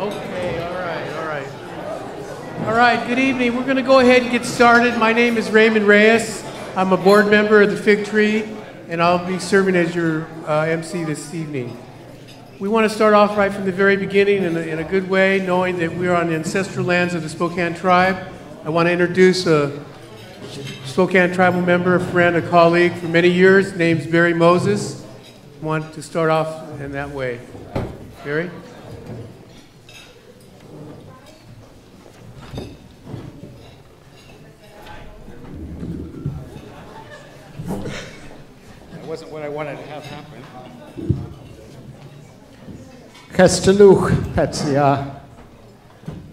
Okay, all right. All right, good evening. We're going to go ahead and get started. My name is Raymond Reyes. I'm a board member of the Fig Tree, and I'll be serving as your MC this evening. We want to start off right from the very beginning in a good way, knowing that we're on the ancestral lands of the Spokane tribe. I want to introduce a Spokane tribal member, a friend, a colleague for many years. His name's Barry Moses. I want to start off in that way. Barry? That wasn't what I wanted to have happen. Castelluch Petsia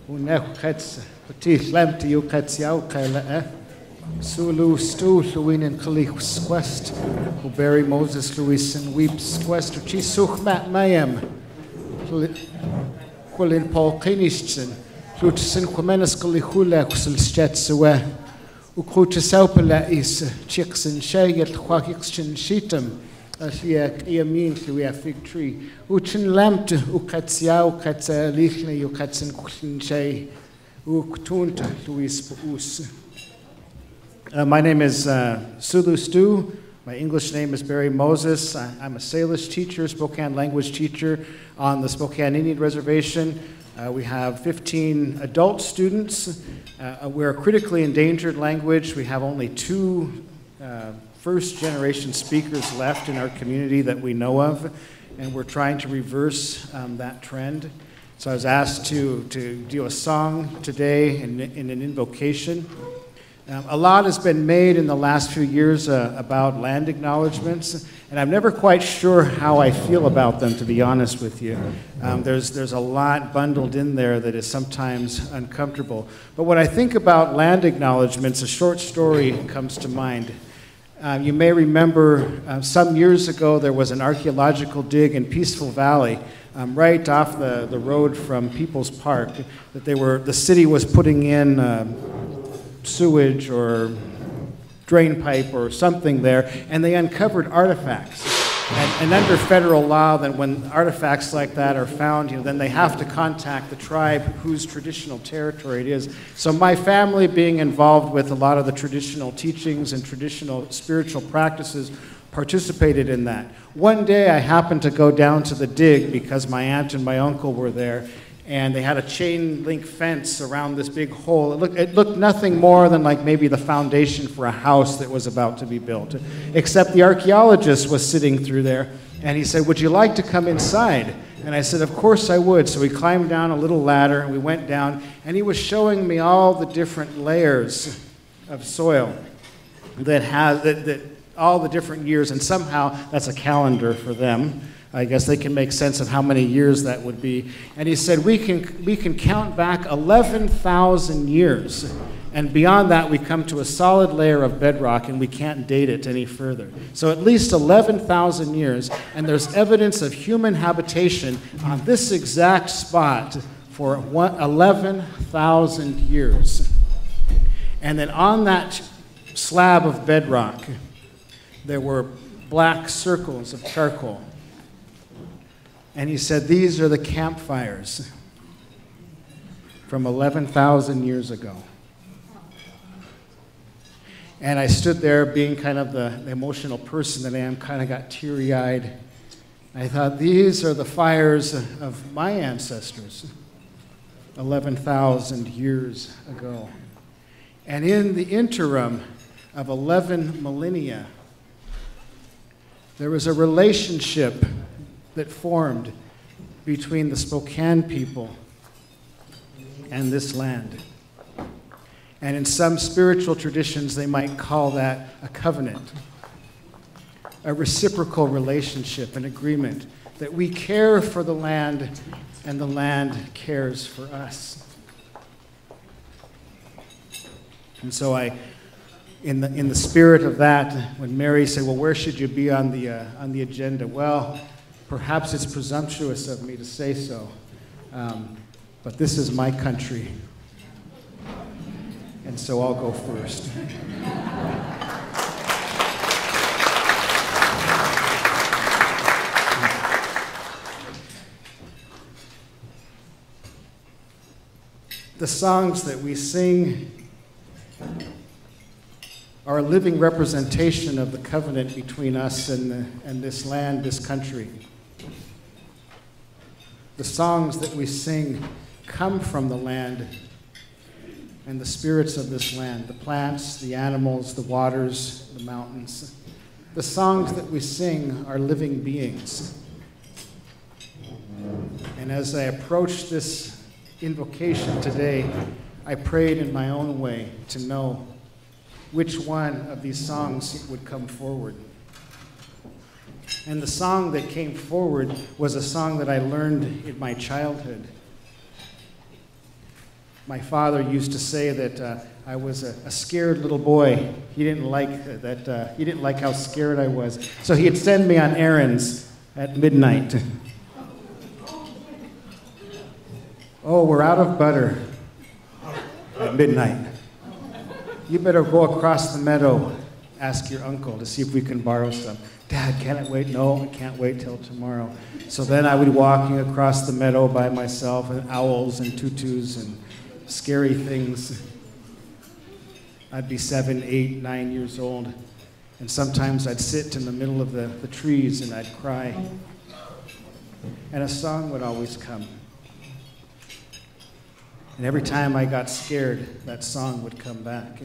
Unech Pets Petit Lemti Uketsia Ukela Sulu Stu Luin and Kalich Squest Barry Moses Louis and Weeps Quest Chisuch Mat Mayem Quilin Paul Kinishton Lutsen Quamenas Kalihula Sulstetsewe Ukruta Saupala is Chicks and Shayet Quakixton Sheetum. Liak Iamin Luia Fig Tree. Uchin Lamte Ukatsia Ukatsa Lichne Ukatsen Kuchin Shay Uktunta Luis Us. My name is Sulu Stu. My English name is Barry Moses. I'm a Salish teacher, Spokane language teacher on the Spokane Indian Reservation. We have 15 adult students. We're a critically endangered language. We have only two first-generation speakers left in our community that we know of, and we're trying to reverse that trend. So I was asked to do a song today in an invocation. A lot has been made in the last few years about land acknowledgements, and I'm never quite sure how I feel about them, to be honest with you. There's a lot bundled in there that is sometimes uncomfortable. But when I think about land acknowledgements, a short story comes to mind. You may remember some years ago there was an archaeological dig in Peaceful Valley, right off the road from People's Park, that the city was putting in sewage or drain pipe or something there, and they uncovered artifacts. And under federal law, then when artifacts like that are found, then they have to contact the tribe whose traditional territory it is. So my family, being involved with a lot of the traditional teachings and traditional spiritual practices, participated in that. One day I happened to go down to the dig because my aunt and my uncle were there, and they had a chain link fence around this big hole. It looked nothing more than like maybe the foundation for a house that was about to be built, except the archaeologist was sitting through there, and he said, "Would you like to come inside?" And I said, "Of course I would." So we climbed down a little ladder, and we went down, and he was showing me all the different layers of soil that all the different years, and somehow that's a calendar for them. I guess they can make sense of how many years that would be. And he said, we can count back 11,000 years. And beyond that, we come to a solid layer of bedrock, and we can't date it any further. So at least 11,000 years, and there's evidence of human habitation on this exact spot for 11,000 years. And then on that slab of bedrock, there were black circles of charcoal. And he said, these are the campfires from 11,000 years ago. And I stood there being kind of the emotional person that I am, kind of got teary-eyed. I thought, these are the fires of my ancestors 11,000 years ago. And in the interim of 11 millennia, there was a relationship that formed between the Spokane people and this land. And in some spiritual traditions, they might call that a covenant, a reciprocal relationship, an agreement that we care for the land and the land cares for us. And so in the spirit of that, when Mary said, well, where should you be on the agenda? Well, perhaps it's presumptuous of me to say so, but this is my country, and so I'll go first. The songs that we sing are a living representation of the covenant between us and this land, this country. The songs that we sing come from the land and the spirits of this land, the plants, the animals, the waters, the mountains. The songs that we sing are living beings. And as I approach this invocation today, I prayed in my own way to know which one of these songs would come forward. And the song that came forward was a song that I learned in my childhood. My father used to say that I was a scared little boy. He didn't like that. He didn't like how scared I was, so he'd send me on errands at midnight. Oh, we're out of butter at midnight. You better go across the meadow, ask your uncle to see if we can borrow some. Dad, can I wait? No, I can't wait till tomorrow. So then I would be walking across the meadow by myself, and owls and tutus and scary things. I'd be 7, 8, 9 years old, and sometimes I'd sit in the middle of the trees and I'd cry. And a song would always come. And every time I got scared, that song would come back.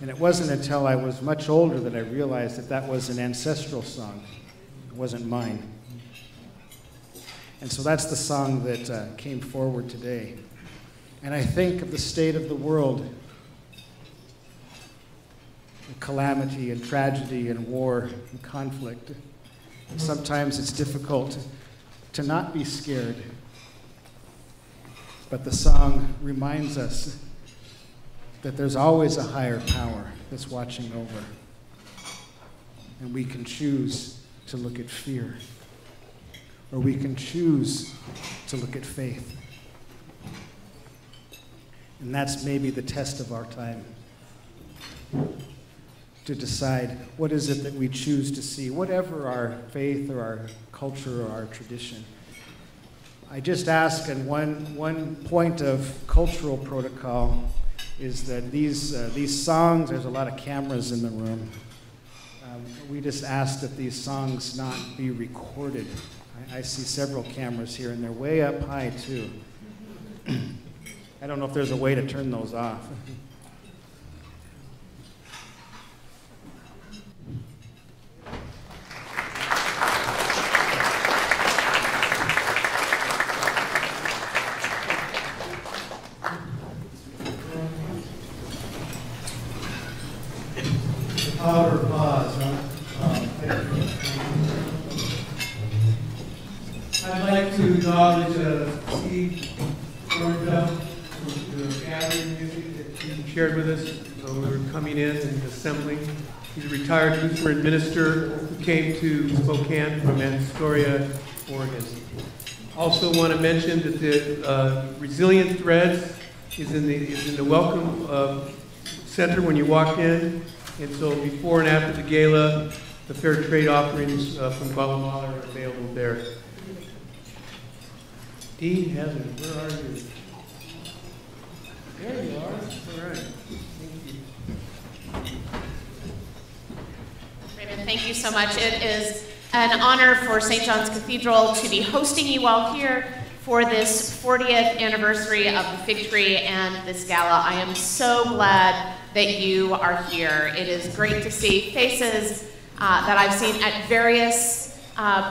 And it wasn't until I was much older that I realized that that was an ancestral song. It wasn't mine. And so that's the song that came forward today. And I think of the state of the world, and calamity and tragedy and war and conflict. And sometimes it's difficult to not be scared. But the song reminds us that there's always a higher power that's watching over. And we can choose to look at fear, or we can choose to look at faith. And that's maybe the test of our time, to decide what is it that we choose to see, whatever our faith or our culture or our tradition. I just ask, and one point of cultural protocol is that these songs, there's a lot of cameras in the room. We just ask that these songs not be recorded. I see several cameras here, and they're way up high, too. I don't know if there's a way to turn those off. Power of pause, huh? I'd like to acknowledge Steve Thornfeld for the gathering music that he shared with us when we were coming in and assembling. He's a retired Lutheran minister who came to Spokane from Astoria, Oregon. Also want to mention that the Resilient Threads is in the welcome center when you walk in. And so before and after the gala, the fair trade offerings from Guatemala are available there. Dean Heather, where are you? There you are. All right. Thank you. Raymond, thank you so much. It is an honor for St. John's Cathedral to be hosting you all here for this 40th anniversary of the Fig Tree and this gala. I am so glad that you are here. It is great to see faces that I've seen at various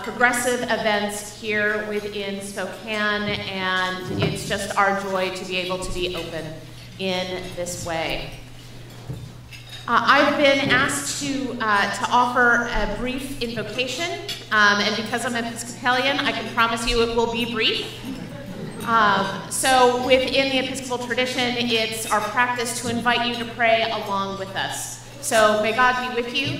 progressive events here within Spokane, and it's just our joy to be able to be open in this way. I've been asked to offer a brief invocation, and because I'm Episcopalian, I can promise you it will be brief. So within the Episcopal tradition, it's our practice to invite you to pray along with us. So may God be with you.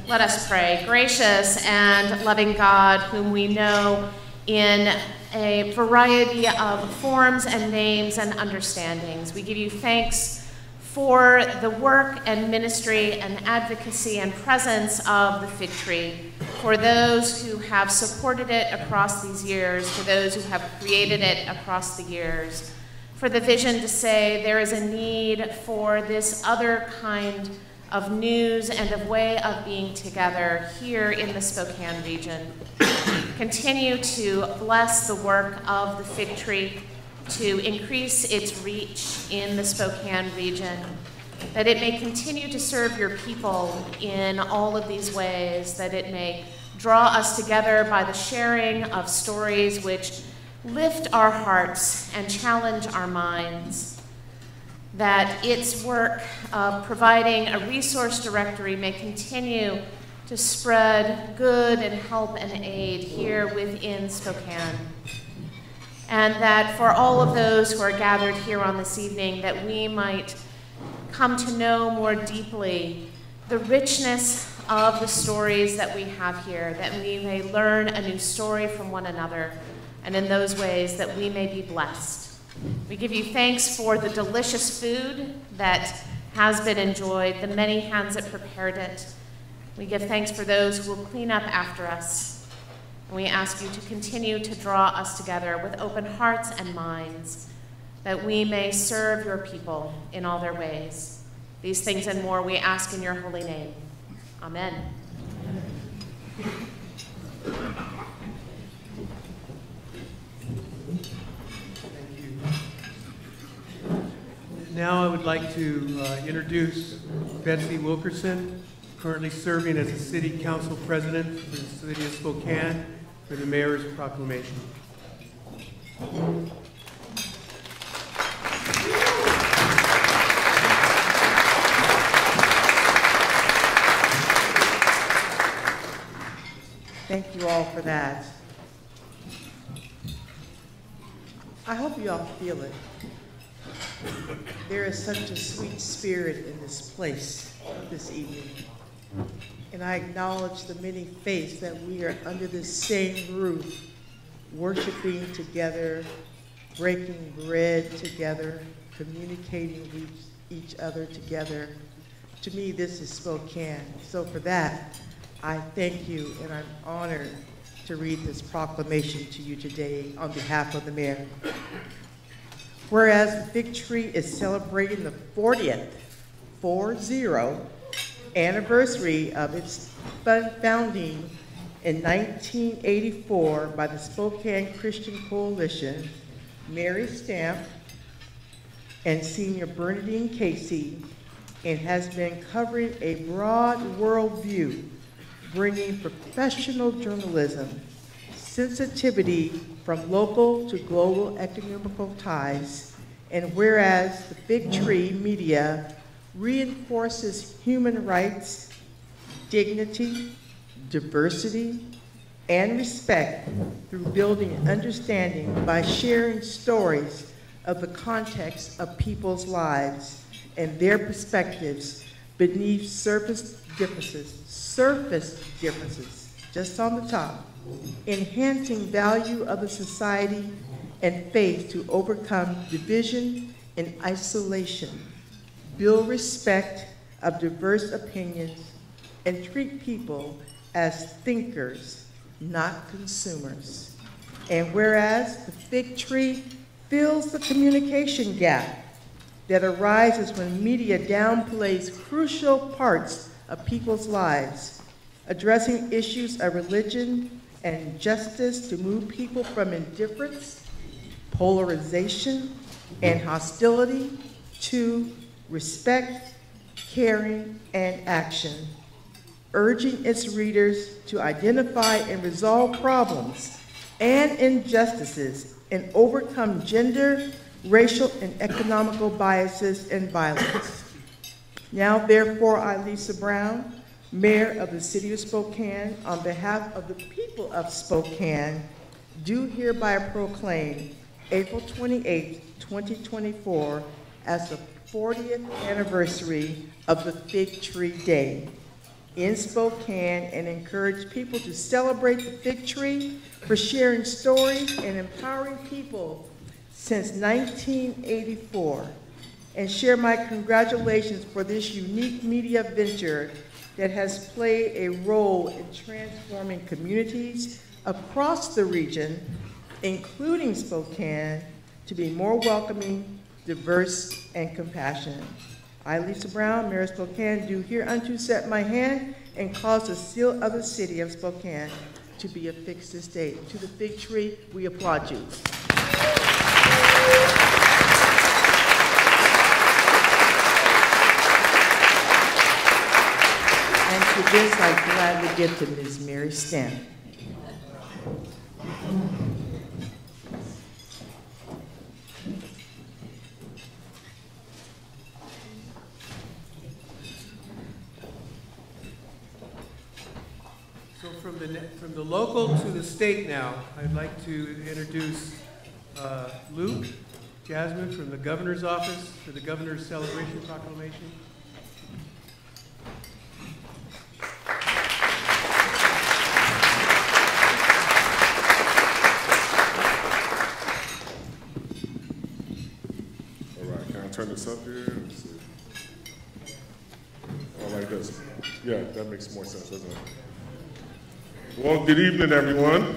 Let us pray. Gracious and loving God, whom we know in a variety of forms and names and understandings, we give you thanks for the work and ministry and advocacy and presence of the Fig Tree, for those who have supported it across these years, for those who have created it across the years, for the vision to say there is a need for this other kind of news and of way of being together here in the Spokane region. Continue to bless the work of the Fig Tree, to increase its reach in the Spokane region, that it may continue to serve your people in all of these ways, that it may draw us together by the sharing of stories which lift our hearts and challenge our minds, that its work of providing a resource directory may continue to spread good and help and aid here within Spokane. And that for all of those who are gathered here on this evening, that we might come to know more deeply the richness of the stories that we have here, that we may learn a new story from one another, and in those ways that we may be blessed. We give you thanks for the delicious food that has been enjoyed, the many hands that prepared it. We give thanks for those who will clean up after us. And we ask you to continue to draw us together with open hearts and minds, that we may serve your people in all their ways. These things and more we ask in your holy name. Amen. Thank you. Now I would like to introduce Betsy Wilkerson, currently serving as the City Council President for the City of Spokane, for the Mayor's proclamation. Thank you all for that. I hope you all feel it. There is such a sweet spirit in this place this evening. And I acknowledge the many faiths that we are under the same roof, worshiping together, breaking bread together, communicating with each other together. To me, this is Spokane. So for that, I thank you, and I'm honored to read this proclamation to you today on behalf of the mayor. Whereas the Fig Tree is celebrating the 40th, 40, anniversary of its founding in 1984 by the Spokane Christian Coalition, Mary Stamp and Senior Bernadine Casey, and has been covering a broad worldview, bringing professional journalism, sensitivity from local to global economical ties, and whereas the Fig Tree Media reinforces human rights, dignity, diversity, and respect through building understanding by sharing stories of the context of people's lives and their perspectives beneath surface differences, just on the top, enhancing value of the society and faith to overcome division and isolation, build respect of diverse opinions, and treat people as thinkers, not consumers. And whereas the Fig Tree fills the communication gap that arises when media downplays crucial parts of people's lives, addressing issues of religion and justice to move people from indifference, polarization, and hostility to respect, caring, and action, urging its readers to identify and resolve problems and injustices and overcome gender, racial, and economical biases and violence. Now, therefore, I, Lisa Brown, Mayor of the City of Spokane, on behalf of the people of Spokane, do hereby proclaim April 28, 2024 as the 40th anniversary of the Fig Tree Day in Spokane, and encourage people to celebrate the Fig Tree for sharing stories and empowering people since 1984. and share my congratulations for this unique media venture that has played a role in transforming communities across the region, including Spokane, to be more welcoming, diverse, and compassionate. I, Lisa Brown, Mayor of Spokane, do hereunto set my hand and cause the seal of the city of Spokane to be affixed this day. To the Fig Tree, we applaud you. And for this, I gladly give to Ms. Mary Stanton. So from the local to the state now, I'd like to introduce Luke Jasmine from the Governor's Office for the Governor's Celebration Proclamation. Turn this up here. Let's see. Oh, like this. Yeah, that makes more sense, doesn't it? Well, good evening, everyone.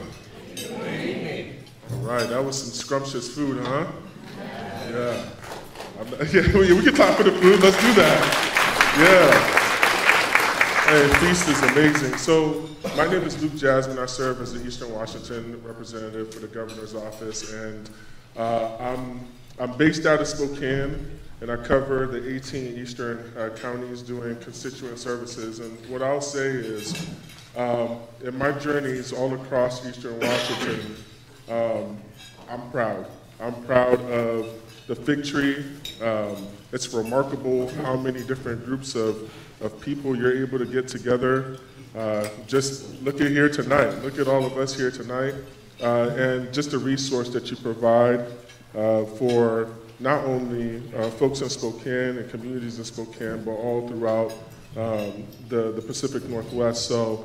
Good evening. All right, that was some scrumptious food, huh? Yeah. Yeah, we can clap for the food. Let's do that. Yeah. Hey, feast is amazing. So, my name is Luke Jasmine. I serve as the Eastern Washington representative for the Governor's Office, and I'm based out of Spokane, and I cover the 18 eastern counties doing constituent services. And what I'll say is, in my journeys all across Eastern Washington, I'm proud. I'm proud of the Fig Tree. It's remarkable how many different groups of people you're able to get together. Just look at here tonight. Look at all of us here tonight. And just the resource that you provide for not only folks in Spokane and communities in Spokane, but all throughout the Pacific Northwest. So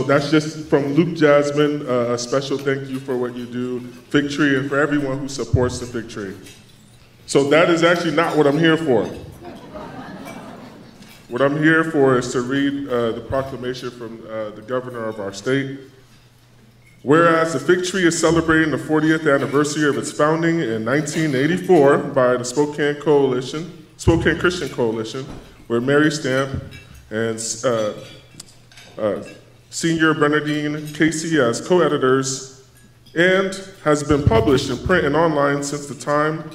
that's just from Luke Jasmine, a special thank you for what you do, Fig Tree, and for everyone who supports the Fig Tree. So that is actually not what I'm here for. What I'm here for is to read the proclamation from the governor of our state. Whereas the Fig Tree is celebrating the 40th anniversary of its founding in 1984 by the Spokane Christian Coalition, where Mary Stamp and Senior Bernadine Casey as co-editors, and has been published in print and online since the time,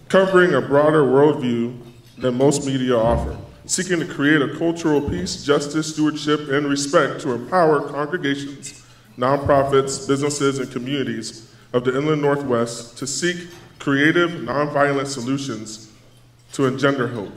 covering a broader worldview than most media offer, seeking to create a cultural peace, justice, stewardship, and respect to empower congregations, nonprofits, businesses, and communities of the Inland Northwest to seek creative, nonviolent solutions to engender hope.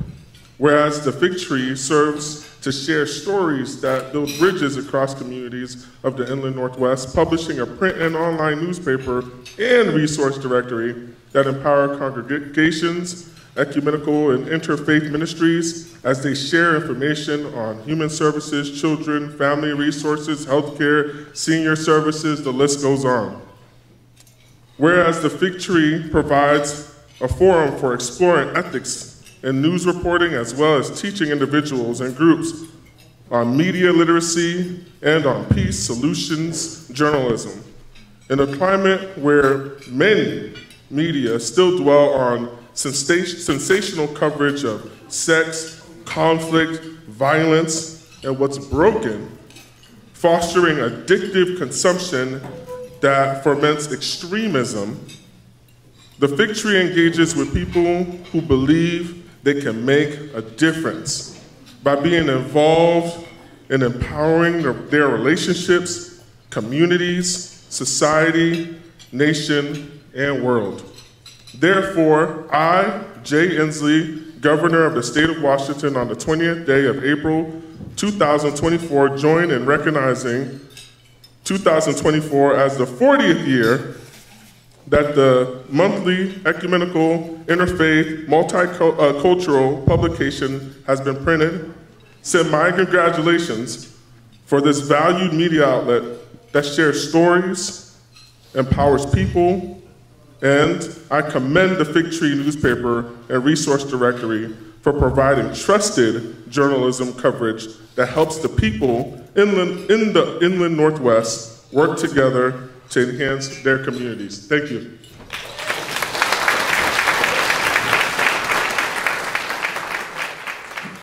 Whereas the Fig Tree serves to share stories that build bridges across communities of the Inland Northwest, publishing a print and online newspaper and resource directory that empower congregations, ecumenical and interfaith ministries as they share information on human services, children, family resources, healthcare, senior services, the list goes on. Whereas the Fig Tree provides a forum for exploring ethics in news reporting, as well as teaching individuals and groups on media literacy and on peace solutions journalism. In a climate where many media still dwell on sensational coverage of sex, conflict, violence, and what's broken, fostering addictive consumption that foments extremism, the Fig Tree engages with people who believe they can make a difference by being involved in empowering their relationships, communities, society, nation, and world. Therefore, I, Jay Inslee, Governor of the State of Washington, on the 20th day of April 2024, join in recognizing 2024 as the 40th year that the monthly ecumenical, interfaith, multicultural publication has been printed. Send my congratulations for this valued media outlet that shares stories, empowers people, And I commend the Fig Tree newspaper and resource directory for providing trusted journalism coverage that helps the people in the Inland Northwest work together to enhance their communities. Thank you.